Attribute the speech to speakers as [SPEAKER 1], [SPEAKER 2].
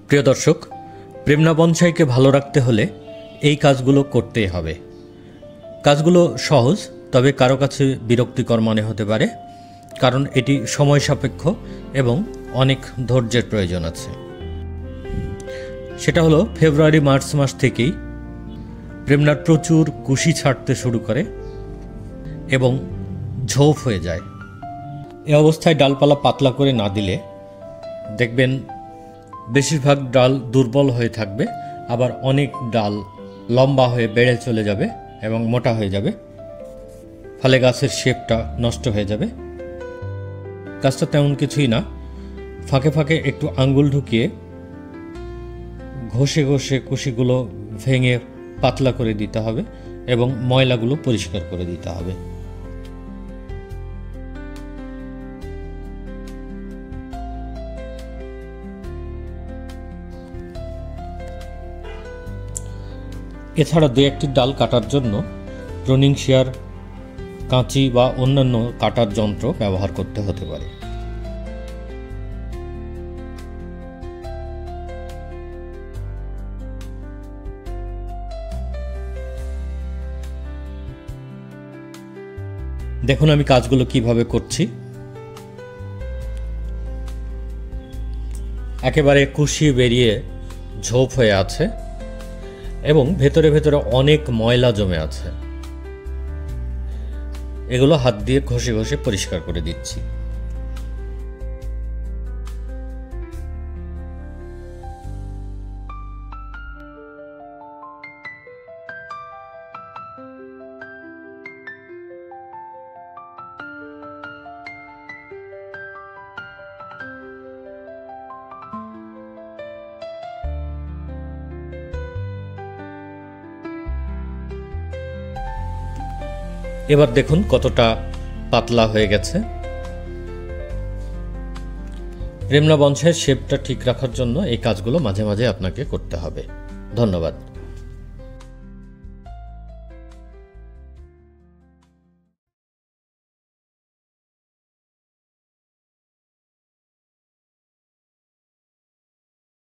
[SPEAKER 1] প্রিয় দর্শক, প্রেমনা বনসাইকে ভালো রাখতে হলে এই কাজগুলো করতেই হবে। কাজগুলো সহজ, তবে কারো কাছে বিরক্তিকর মনে হতে পারে, কারণ এটি সময় সাপেক্ষ এবং অনেক ধৈর্যের প্রয়োজন আছে। সেটা হলো ফেব্রুয়ারি মার্চ মাস থেকেই প্রেমনার প্রচুর কুশি ছাড়তে শুরু করে এবং ঝোপ হয়ে যায়। এ অবস্থায় ডালপালা পাতলা করে না দিলে দেখবেন বেশিরভাগ ডাল দুর্বল হয়ে থাকবে, আবার অনেক ডাল লম্বা হয়ে বেড়ে চলে যাবে এবং মোটা হয়ে যাবে, ফলে গাছের শেপটা নষ্ট হয়ে যাবে। কাজটা তেমন কিছুই না, ফাঁকে ফাঁকে একটু আঙ্গুল ঢুকিয়ে ঘষে ঘষে কুশিগুলো ভেঙে পাতলা করে দিতে হবে এবং ময়লাগুলো পরিষ্কার করে দিতে হবে। এছাড়া দু একটি ডাল কাটার জন্য প্রুনিং শিয়ার, কাঁচি বা অন্যান্য কাটার যন্ত্র ব্যবহার করতে হতে পারে। দেখুন আমি কাজগুলো কিভাবে করছি। একেবারে কুশি বেরিয়ে ঝোপ হয়ে আছে এবং ভেতরে ভেতরে অনেক ময়লা জমে আছে। এগুলো হাত দিয়ে ঘষে ঘষে পরিষ্কার করে দিচ্ছি। এবার দেখুন কতটা পাতলা হয়ে গেছে। প্রেমনা বনসাইয়ের শেপটা ঠিক রাখার জন্য এই কাজগুলো মাঝে মাঝে আপনাকে করতে হবে। ধন্যবাদ।